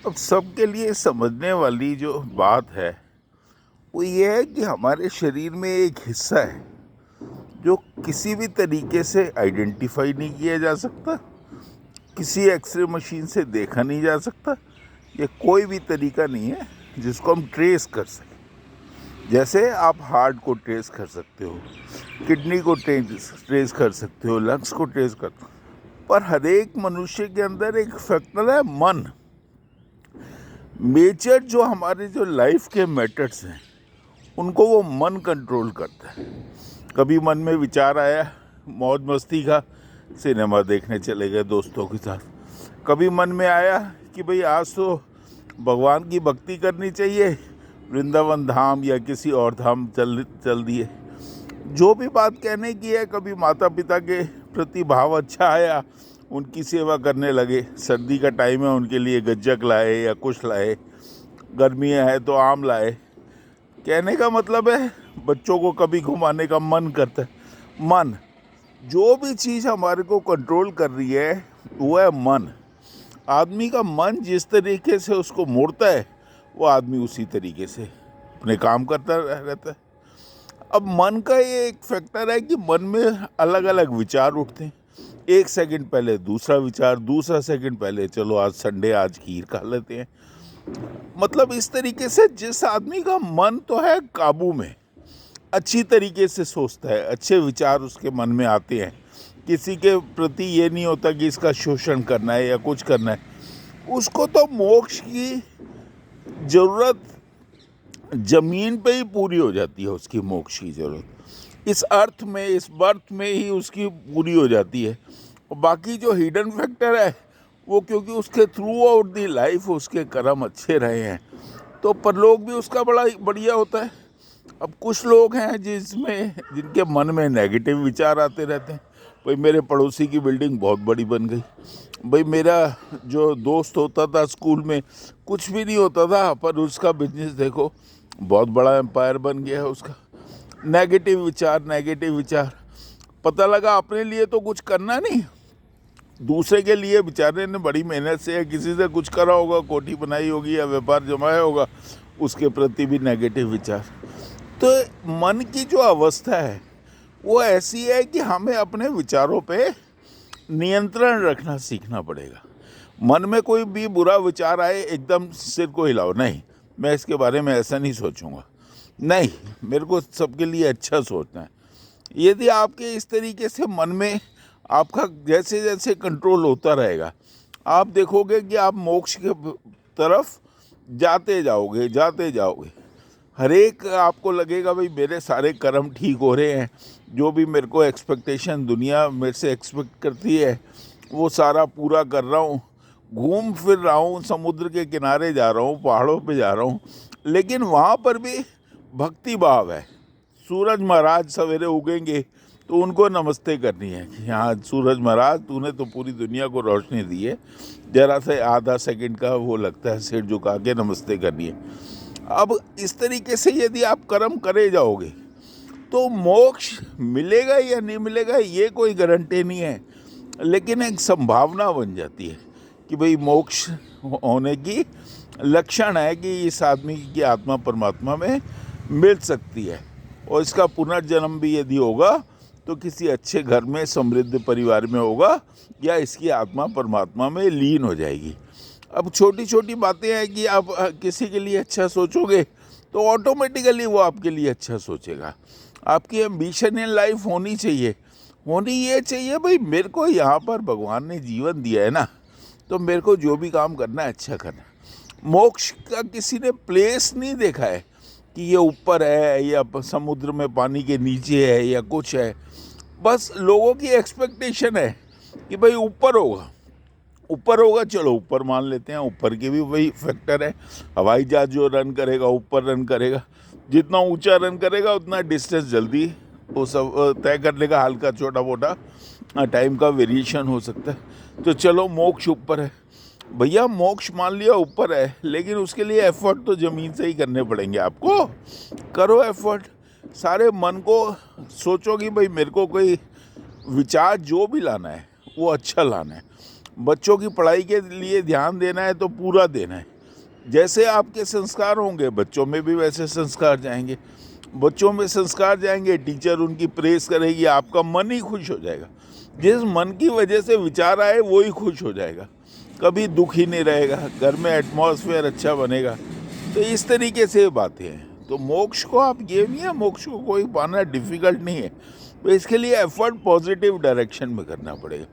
अब सबके लिए समझने वाली जो बात है वो ये है कि हमारे शरीर में एक हिस्सा है जो किसी भी तरीके से आइडेंटिफाई नहीं किया जा सकता, किसी एक्सरे मशीन से देखा नहीं जा सकता। ये कोई भी तरीका नहीं है जिसको हम ट्रेस कर सकें। जैसे आप हार्ट को ट्रेस कर सकते हो, किडनी को ट्रेस कर सकते हो, लंग्स को ट्रेस कर, पर हर एक मनुष्य के अंदर एक फैक्टर है मन। मेजर जो हमारे जो लाइफ के मैटर्स हैं उनको वो मन कंट्रोल करता है। कभी मन में विचार आया मौज मस्ती का, सिनेमा देखने चले गए दोस्तों के साथ। कभी मन में आया कि भाई आज तो भगवान की भक्ति करनी चाहिए, वृंदावन धाम या किसी और धाम चल दिए। जो भी बात कहने की है, कभी माता पिता के प्रति भाव अच्छा आया, उनकी सेवा करने लगे। सर्दी का टाइम है, उनके लिए गज्जक लाए या कुछ लाए, गर्मी है तो आम लाए। कहने का मतलब है बच्चों को कभी घुमाने का मन करता है। मन, जो भी चीज़ हमारे को कंट्रोल कर रही है वो है मन। आदमी का मन जिस तरीके से उसको मोड़ता है वो आदमी उसी तरीके से अपने काम करता रहता है। अब मन का ये एक फैक्टर है कि मन में अलग अलग विचार उठते हैं। एक सेकंड पहले दूसरा विचार, दूसरा सेकंड पहले चलो आज संडे, आज खीर खा लेते हैं। मतलब इस तरीके से जिस आदमी का मन तो है काबू में, अच्छी तरीके से सोचता है, अच्छे विचार उसके मन में आते हैं, किसी के प्रति ये नहीं होता कि इसका शोषण करना है या कुछ करना है, उसको तो मोक्ष की ज़रूरत ज़मीन पे ही पूरी हो जाती है। उसकी मोक्ष की ज़रूरत इस अर्थ में, इस बर्थ में ही उसकी पूरी हो जाती है। और बाकी जो हिडन फैक्टर है वो क्योंकि उसके थ्रू आउट दी लाइफ उसके कर्म अच्छे रहे हैं तो परलोक भी उसका बड़ा बढ़िया होता है। अब कुछ लोग हैं जिनके मन में नेगेटिव विचार आते रहते हैं। भाई मेरे पड़ोसी की बिल्डिंग बहुत बड़ी बन गई, भाई मेरा जो दोस्त होता था स्कूल में कुछ भी नहीं होता था पर उसका बिजनेस देखो बहुत बड़ा एम्पायर बन गया है उसका। नेगेटिव विचार, नेगेटिव विचार। पता लगा अपने लिए तो कुछ करना नहीं, दूसरे के लिए बेचारे ने बड़ी मेहनत से या किसी से कुछ करा होगा, कोठी बनाई होगी या व्यापार जमाया होगा, उसके प्रति भी नेगेटिव विचार। तो मन की जो अवस्था है वो ऐसी है कि हमें अपने विचारों पे नियंत्रण रखना सीखना पड़ेगा। मन में कोई भी बुरा विचार आए एकदम सिर को हिलाओ, नहीं मैं इसके बारे में ऐसा नहीं सोचूंगा, नहीं मेरे को सबके लिए अच्छा सोचना है। यदि आपके इस तरीके से मन में आपका जैसे जैसे कंट्रोल होता रहेगा, आप देखोगे कि आप मोक्ष के तरफ जाते जाओगे, जाते जाओगे। हर एक आपको लगेगा भाई मेरे सारे कर्म ठीक हो रहे हैं, जो भी मेरे को एक्सपेक्टेशन दुनिया मेरे से एक्सपेक्ट करती है वो सारा पूरा कर रहा हूँ, घूम फिर रहा हूँ, समुद्र के किनारे जा रहा हूँ, पहाड़ों पे जा रहा हूँ, लेकिन वहाँ पर भी भक्ति भाव है। सूरज महाराज सवेरे उगेंगे तो उनको नमस्ते करनी है कि हाँ सूरज महाराज तूने तो पूरी दुनिया को रोशनी दी है, जरा से आधा सेकंड का वो लगता है सिर झुका के नमस्ते करनी है। अब इस तरीके से यदि आप कर्म करे जाओगे तो मोक्ष मिलेगा या नहीं मिलेगा ये कोई गारंटी नहीं है, लेकिन एक संभावना बन जाती है कि भाई मोक्ष होने की लक्षण है कि इस आदमी की आत्मा परमात्मा में मिल सकती है। और इसका पुनर्जन्म भी यदि होगा तो किसी अच्छे घर में समृद्ध परिवार में होगा या इसकी आत्मा परमात्मा में लीन हो जाएगी। अब छोटी छोटी बातें हैं कि आप किसी के लिए अच्छा सोचोगे तो ऑटोमेटिकली वो आपके लिए अच्छा सोचेगा। आपकी एम्बिशन इन लाइफ होनी चाहिए, होनी ये चाहिए भाई मेरे को यहाँ पर भगवान ने जीवन दिया है ना, तो मेरे को जो भी काम करना है अच्छा करना है। मोक्ष का किसी ने प्लेस नहीं देखा है कि ये ऊपर है या समुद्र में पानी के नीचे है या कुछ है। बस लोगों की एक्सपेक्टेशन है कि भाई ऊपर होगा, ऊपर होगा, चलो ऊपर मान लेते हैं। ऊपर की भी वही फैक्टर है, हवाई जहाज जो रन करेगा ऊपर रन करेगा, जितना ऊंचा रन करेगा उतना डिस्टेंस जल्दी वो सब तय करने का, हल्का छोटा मोटा टाइम का वेरिएशन हो सकता है। तो चलो मोक्ष ऊपर है, भैया मोक्ष मान लिया ऊपर है, लेकिन उसके लिए एफर्ट तो ज़मीन से ही करने पड़ेंगे आपको। करो एफर्ट, सारे मन को सोचो कि भाई मेरे को कोई विचार जो भी लाना है वो अच्छा लाना है। बच्चों की पढ़ाई के लिए ध्यान देना है तो पूरा देना है। जैसे आपके संस्कार होंगे बच्चों में भी वैसे संस्कार जाएंगे। बच्चों में संस्कार जाएंगे, टीचर उनकी प्रेस करेगी, आपका मन ही खुश हो जाएगा। जिस मन की वजह से विचार आए वो ही खुश हो जाएगा, कभी दुख ही नहीं रहेगा, घर में एटमॉस्फेयर अच्छा बनेगा। तो इस तरीके से बातें हैं। तो मोक्ष को आप ये नहीं है, मोक्ष को कोई पाना डिफ़िकल्ट नहीं है। तो इसके लिए एफर्ट पॉजिटिव डायरेक्शन में करना पड़ेगा।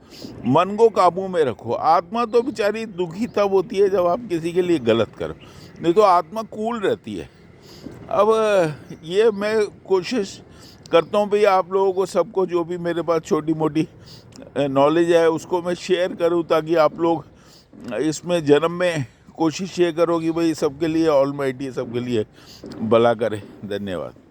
मन को काबू में रखो। आत्मा तो बेचारी दुखी तब होती है जब आप किसी के लिए गलत करो, नहीं तो आत्मा कूल रहती है। अब ये मैं कोशिश करता हूँ भाई आप लोगों को, सबको, जो भी मेरे पास छोटी मोटी नॉलेज है उसको मैं शेयर करूँ, ताकि आप लोग इसमें जन्म में कोशिश ये करो कि भाई सबके लिए ऑलमाइटी सबके लिए भला करे। धन्यवाद।